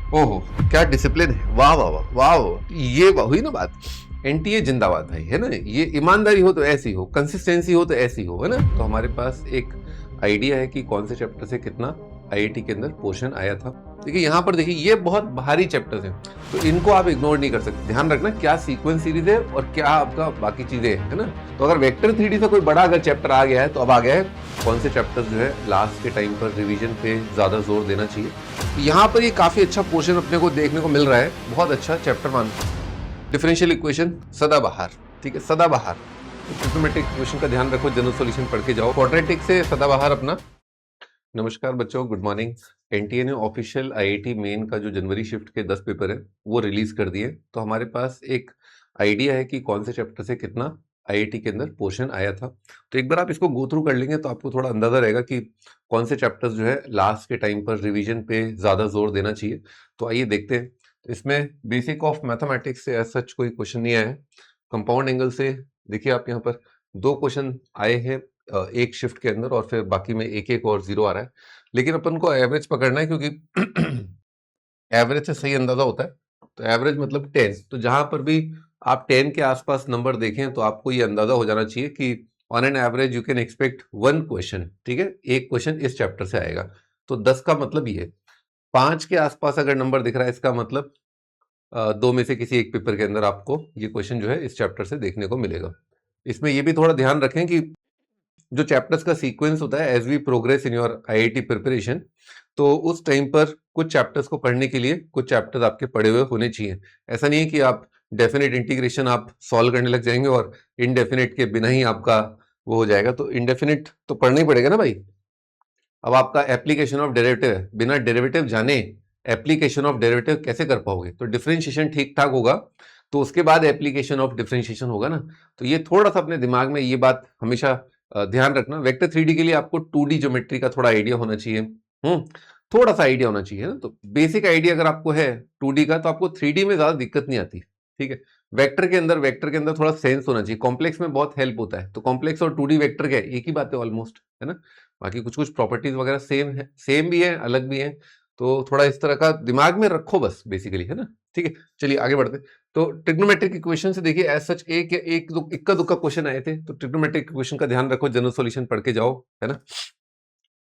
ओहो, क्या डिसिप्लिन है। वाह वाह वाह वाह वाह। ये हुई ना बात। एनटीए जिंदाबाद भाई, है ना। ये ईमानदारी हो तो ऐसी हो, कंसिस्टेंसी हो तो ऐसी हो, है ना। तो हमारे पास एक आइडिया है कि कौन से चैप्टर से कितना आईआईटी के अंदर पोर्शन आया था। देखिए यहाँ पर, देखिए ये बहुत भारी चैप्टर्स हैं, तो इनको आप इग्नोर नहीं कर सकते। ध्यान रखना क्या सीक्वेंस सीरीज है और क्या आपका बाकी चीजें है ना। तो अगर वेक्टर 3D से कोई बड़ा अगर चैप्टर आ गया है तो अब आ गया है कौन से चैप्टर जो है लास्ट के टाइम पर रिवीजन पे ज्यादा जोर देना चाहिए। यहाँ पर ये काफी अच्छा पोर्शन अपने को देखने को मिल रहा है, बहुत अच्छा चैप्टर मान। डिफरेंशियल इक्वेशन सदाबहार, ठीक है, सदाबहार। ट्रिग्नोमेट्रिक इक्वेशन का ध्यान रखो, जनरल सॉल्यूशन पढ़ के जाओ। क्वाड्रेटिक से सदाबहार अपना। नमस्कार बच्चों, गुड मॉर्निंग। एनटीए ने ऑफिशियल आईआईटी मेन का जो जनवरी शिफ्ट के 10 पेपर है वो रिलीज कर दिए। तो हमारे पास एक आइडिया है कि कौन से चैप्टर से कितना आईआईटी के अंदर पोर्शन आया था। तो एक बार आप इसको गो थ्रू कर लेंगे तो आपको थोड़ा अंदाजा रहेगा कि कौन से चैप्टर्स जो है लास्ट के टाइम पर रिवीजन पे ज्यादा जोर देना चाहिए। तो आइए देखते हैं। तो इसमें बेसिक ऑफ मैथमेटिक्स से एज सच कोई क्वेश्चन नहीं आया है। कंपाउंड एंगल से देखिए आप यहाँ पर 2 क्वेश्चन आए हैं एक शिफ्ट के अंदर, और फिर बाकी में एक एक और 0 आ रहा है। लेकिन अपन को एवरेज पकड़ना है, क्योंकि एवरेज से सही अंदाजा होता है। तो एवरेज मतलब 10, तो जहां पर भी आप 10 के आसपास नंबर देखें तो आपको ये अंदाजा हो जाना चाहिए कि on an average you can expect 1 question, ठीक है, एक क्वेश्चन इस चैप्टर से आएगा। तो 10 का मतलब ये है। 5 के आसपास अगर नंबर दिख रहा है इसका मतलब 2 में से किसी एक पेपर के अंदर आपको ये क्वेश्चन जो है इस चैप्टर से देखने को मिलेगा। इसमें ये भी थोड़ा ध्यान रखें कि जो चैप्टर्स का सीक्वेंस होता है as we progress in your IIT preparation, तो उस टाइम पर कुछ चैप्टर्स को पढ़ने के लिए कुछ चैप्टर्स आपके पढ़े हुए होने चाहिए। ऐसा नहीं है कि आप डेफिनेट इंटीग्रेशन आप सॉल्व करने लग जाएंगे और इनडेफिनेट के बिना ही आपका वो हो जाएगा। तो इनडेफिनेट तो पढ़ना ही पड़ेगा ना भाई। अब आपका एप्लीकेशन ऑफ डेरिवेटिव है, बिना डेरिवेटिव जाने एप्लीकेशन ऑफ डेरिवेटिव कैसे कर पाओगे। तो डिफरेंशिएशन ठीक ठाक होगा तो उसके बाद एप्लीकेशन ऑफ डिफरेंशिएशन होगा ना। तो ये थोड़ा सा अपने दिमाग में ये बात हमेशा ध्यान रखना। वेक्टर 3D के लिए आपको 2D ज्योमेट्री का थोड़ा आइडिया होना चाहिए। थोड़ा सा आइडिया होना चाहिए ना। तो बेसिक आइडिया अगर आपको है 2D का तो आपको 3D में ज्यादा दिक्कत नहीं आती, ठीक है। वेक्टर के अंदर थोड़ा सेंस होना चाहिए, कॉम्प्लेक्स में बहुत हेल्प होता है। तो कॉम्प्लेक्स और 2D वेक्टर क्या है, एक ही बात है ऑलमोस्ट, है ना। बाकी कुछ कुछ प्रॉपर्टीज वगैरह सेम है, सेम भी है, अलग भी है। तो थोड़ा इस तरह का दिमाग में रखो बस, बेसिकली, है ना। ठीक है, चलिए आगे बढ़ते। तो ट्रिग्नोमेट्रिक इक्वेशन से देखिए एज सच एक एक इक्का दुक्का क्वेश्चन आए थे। तो ट्रिग्नोमेट्रिक इक्वेशन का ध्यान रखो, जनरल सॉल्यूशन पढ़ के जाओ, है ना।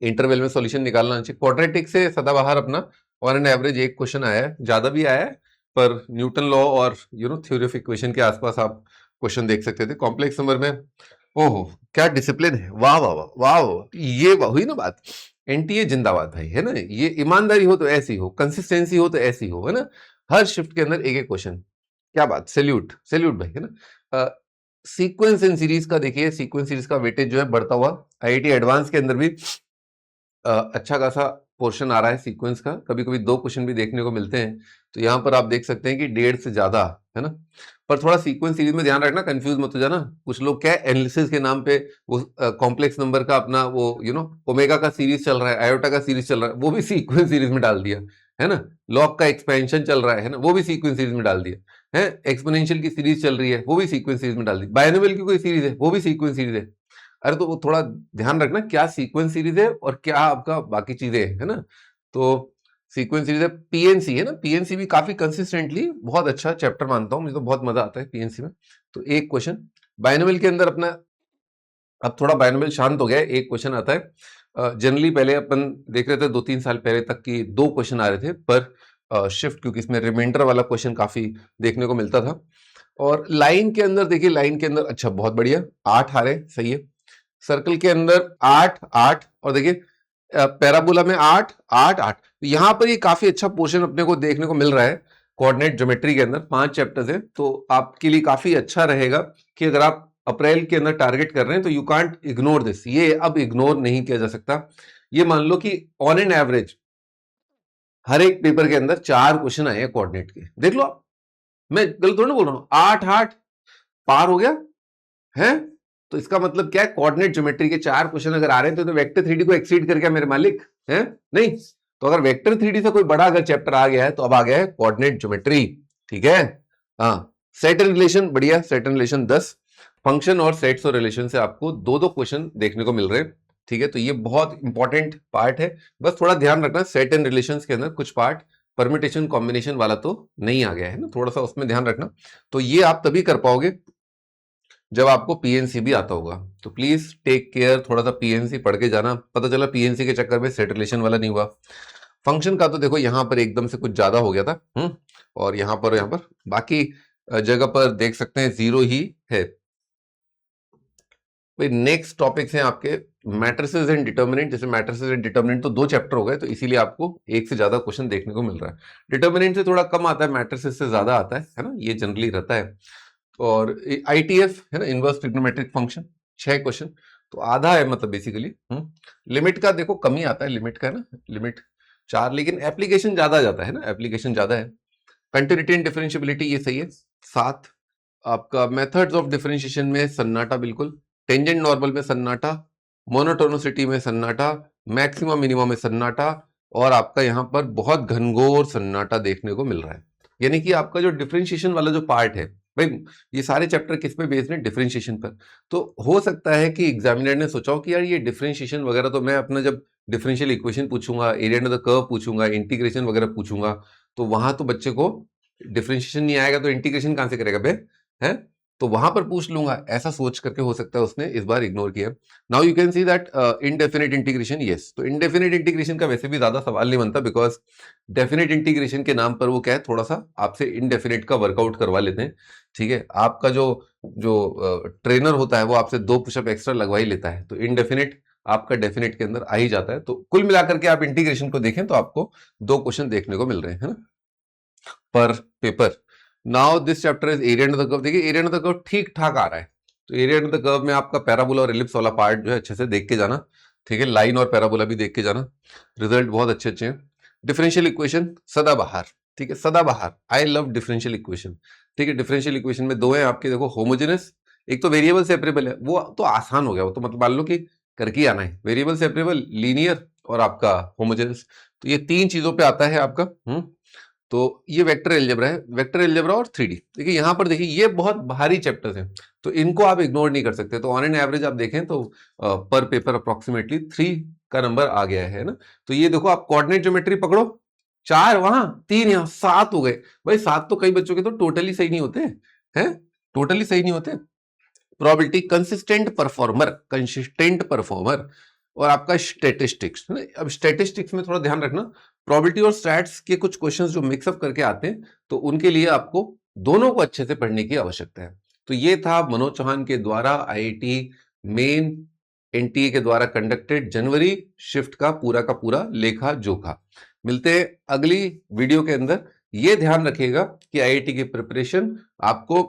इंटरवल में सॉल्यूशन निकालना चाहिए। क्वाड्रेटिक से सदाबहार अपना ऑन एन एवरेज एक क्वेश्चन आया है, ज्यादा भी आया है, पर न्यूटन लॉ और थ्योरी ऑफ इक्वेशन के आसपास आप क्वेश्चन देख सकते थे। कॉम्प्लेक्स नंबर में ओहो, क्या डिसिप्लिन है। वाह वाह वाह वाह वाह। ये हुई ना बात। एनटीए जिंदाबाद भाई, है ना। ये ईमानदारी हो तो ऐसी हो, कंसिस्टेंसी हो तो ऐसी हो, है ना। हर शिफ्ट के अंदर एक एक क्वेश्चन, क्या बात, सैल्यूट सैल्यूट भाई, है ना। सीक्वेंस इन सीरीज का देखिए, सीक्वेंस सीरीज का वेटेज जो है बढ़ता हुआ। आईआईटी एडवांस के अंदर भी अच्छा खासा पोर्शन आ रहा है सीक्वेंस का। कभी कभी 2 क्वेश्चन भी देखने को मिलते हैं। तो यहाँ पर आप देख सकते हैं कि 1.5 से ज्यादा, है ना। पर थोड़ा सीक्वेंस सीरीज में ध्यान रखना, कंफ्यूज मत हो जाना। कुछ लोग क्या एनालिसिस के नाम पे वो कॉम्प्लेक्स नंबर का अपना वो ओमेगा का सीरीज चल रहा है, आयोटा का सीरीज चल रहा है, वो भी सीक्वेंस सीरीज में डाल दिया, है ना। लॉग का एक्सपेंशन चल रहा है ना, वो भी सीक्वेंस सीरीज में डाल दिया है। एक्सपोनेंशियल की सीरीज चल रही है, वो भी सीक्वेंस सीरीज में डाल दी। बायनोमियल की कोई सीरीज है, वो भी सीक्वेंस सीरीज है। अरे तो वो थोड़ा ध्यान रखना क्या सीक्वेंस सीरीज है और क्या आपका बाकी चीजें है ना। तो सीक्वेंस सीरीज है, पीएनसी है ना। पीएनसी भी काफी कंसिस्टेंटली बहुत अच्छा चैप्टर मानता हूं, मुझे तो बहुत मजा आता है पीएनसी में। तो एक क्वेश्चन बायनोमियल के अंदर अपना, अब थोड़ा बायनोमियल शांत हो गया है, एक क्वेश्चन आता है। जनरली पहले अपन देख रहे थे 2-3 साल पहले तक की 2 क्वेश्चन आ रहे थे, पर शिफ्ट क्योंकि इसमें रिमाइंडर वाला क्वेश्चन काफी देखने को मिलता था। और लाइन के अंदर देखिए, लाइन के अंदर अच्छा बहुत बढ़िया 8 आ रहे, सही है। सर्कल के अंदर 8 8, और देखिए पैराबोला में 8 8 8। यहां पर ये काफी अच्छा पोर्शन अपने को देखने को मिल रहा है। कोऑर्डिनेट ज्योमेट्री के अंदर 5 चैप्टर्स है, तो आपके लिए काफी अच्छा रहेगा कि अगर आप अप्रैल के अंदर टारगेट कर रहे हैं तो यू कांट इग्नोर दिस। ये अब इग्नोर नहीं किया जा सकता। ये मान लो कि ऑन एन एवरेज हर एक पेपर के अंदर 4 क्वेश्चन आए हैं कोऑर्डिनेट के, देख लो आप। मैं गलत थोड़ा ना बोल रहा हूं, 8 8 पार हो गया है। तो इसका मतलब क्या है, कोऑर्डिनेट ज्योमेट्री के 4 क्वेश्चन अगर आ रहे हैं तो वेक्टर 3D को एक्सीड कर गया मेरे मालिक, है नहीं। तो अगर वेक्टर 3D से कोई बड़ा अगर चैप्टर आ गया है तो अब आ गया है कोऑर्डिनेट ज्योमेट्री, ठीक है। हाँ, सेट एंड रिलेशन बढ़िया, सेट एंड रिलेशन 10। फंक्शन और सेट्स और रिलेशन से आपको 2-2 क्वेश्चन देखने को मिल रहे हैं, ठीक है। तो ये बहुत इंपॉर्टेंट पार्ट है। बस थोड़ा ध्यान रखना, सेट एंड रिलेशंस के अंदर कुछ पार्ट परमिटेशन कॉम्बिनेशन वाला तो नहीं आ गया है ना, थोड़ा सा उसमें ध्यान रखना। तो ये आप तभी कर पाओगे जब आपको पीएनसी भी आता होगा। तो प्लीज टेक केयर, थोड़ा सा पीएनसी पढ़ के जाना। पता चला पीएनसी के चक्कर में सेट रिलेशन वाला नहीं हुआ। फंक्शन का तो देखो यहां पर एकदम से कुछ ज्यादा हो गया था, और यहां पर बाकी जगह पर देख सकते हैं जीरो ही है। भाई नेक्स्ट टॉपिक्स हैं आपके मैट्रिसेस एंड डिटर्मिनेंट। जैसे मैट्रिसेस एंड डिटर्मिनेंट तो 2 चैप्टर हो गए, तो इसीलिए आपको एक से ज्यादा क्वेश्चन देखने को मिल रहा है। डिटर्मिनेंट से थोड़ा कम आता है, मैट्रिसेस से ज्यादा आता है ना, ये जनरली रहता है। और आईटीएफ है ना, इनवर्स ट्रिग्नोमेट्रिक फंक्शन, 6 क्वेश्चन, तो आधा है मतलब बेसिकली। लिमिट का देखो कम ही आता है, लिमिट का ना, लिमिट 4, लेकिन एप्लीकेशन ज्यादा जाता है ना, एप्लीकेशन ज्यादा है। कंटिन्यूटी एंड डिफरेंशियबिलिटी ये सही है 7। आपका मेथड्स ऑफ डिफरेंशिएशन में सन्नाटा बिल्कुल, टेंजेंट नॉर्मल में सन्नाटा, मोनोटोनिसिटी में सन्नाटा, मैक्सिमा मिनिमा में सन्नाटा, और आपका यहां पर बहुत घनघोर सन्नाटा देखने को मिल रहा है। यानी कि आपका जो डिफरेंशिएशन वाला जो पार्ट है, भाई ये सारे चैप्टर किस पे बेस्ड है, डिफरेंशिएशन पर। तो हो सकता है कि एग्जामिनर ने सोचा हो कि यार ये डिफरेंशिएशन वगैरह तो मैं अपना जब डिफरेंशियल इक्वेशन पूछूंगा, एरिया अंडर द कर्व पूछूंगा, इंटीग्रेशन वगैरह पूछूंगा, तो वहां तो बच्चे को डिफरेंशिएशन नहीं आएगा तो इंटीग्रेशन कहां से करेगा बे, है, तो वहां पर पूछ लूंगा, ऐसा सोच करके हो सकता है उसने इस बार इग्नोर किया। Now you can see that indefinite integration, yes, तो इनडेफिनिट इंटीग्रेशन का वैसे भी ज्यादा सवाल नहीं बनता, बिकॉज डेफिनेट इंटीग्रेशन के नाम पर वो क्या है, थोड़ा सा आपसे इनडेफिनेट का वर्कआउट करवा लेते हैं। ठीक है, आपका जो जो ट्रेनर होता है वो आपसे 2 पुशअप एक्स्ट्रा लगवा ही लेता है, तो इनडेफिनेट आपका डेफिनेट के अंदर आ ही जाता है। तो कुल मिलाकर के आप इंटीग्रेशन को देखें तो आपको 2 क्वेश्चन देखने को मिल रहे हैं, है ना, पर paper. Now this chapter is area under the curve. देखिए एरिया अंडर द कर्व ठीक ठाक आ रहा है, तो एरिया अंडर द कर्व में आपका पैराबोला और एलिप्स वाला पार्ट जो है अच्छे से देख के जाना। ठीक है, लाइन और पैराबोला भी देख के जाना, रिजल्ट बहुत अच्छे अच्छे हैं। डिफरेंशियल इक्वेशन सदाबहार, ठीक है, सदाबहार, आई लव डिफरेंशियल इक्वेशन। ठीक है, डिफरेंशियल इक्वेशन में 2 है आपके, देखो होमोजेनस, एक तो वेरिएबल सेपरेबल है, वो तो आसान हो गया, वो तो मतलब मान लो कि करके आना है, वेरिएबल सेपरेबल, लीनियर और आपका होमोजेनस, तो ये 3 चीजों पे आता है आपका। तो ये वेक्टर एलजेब्रा है, वेक्टर एलजेब्रा और 3D। देखिए यहां पर देखिए ये बहुत भारी चैप्टर्स हैं, तो इनको आप इग्नोर नहीं कर सकते। तो ऑन एन एवरेज आप देखें तो पर पेपर अप्रोक्सीमेटली 3 का नंबर आ गया है ना। तो ये देखो आप कोऑर्डिनेट ज्योमेट्री पकड़ो, 4 वहां, 3 यहां, 7 हो गए। भाई 7 तो कई बच्चों के तो टोटली सही नहीं होते हैं, टोटली सही नहीं होते। प्रोबेबिलिटी, कंसिस्टेंट परफॉर्मर और आपका स्टैटिस्टिक्स। अब स्टैटिस्टिक्स में थोड़ा ध्यान रखना, प्रोबेबिलिटी और स्टैट्स के कुछ क्वेश्चंस जो मिक्सअप करके आते हैं, तो उनके लिए आपको दोनों को अच्छे से पढ़ने की आवश्यकता है। तो ये था मनोज चौहान के द्वारा आईआईटी मेन एनटीए के द्वारा कंडक्टेड जनवरी शिफ्ट का पूरा लेखा जोखा। मिलते हैं अगली वीडियो के अंदर। ये ध्यान रखिएगा कि आईआईटी की प्रिपरेशन आपको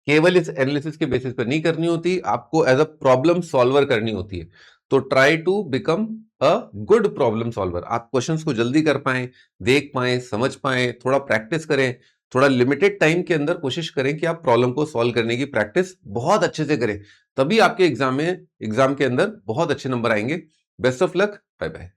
केवल इस एनालिसिस के बेसिस पर नहीं करनी होती, आपको एज अ प्रॉब्लम सॉल्वर करनी होती है। तो try to become a good problem solver. आप क्वेश्चंस को जल्दी कर पाएं, देख पाएं, समझ पाएं, थोड़ा प्रैक्टिस करें, थोड़ा लिमिटेड टाइम के अंदर कोशिश करें कि आप प्रॉब्लम को सॉल्व करने की प्रैक्टिस बहुत अच्छे से करें, तभी आपके एग्जाम के अंदर बहुत अच्छे नंबर आएंगे। Best of luck, bye bye.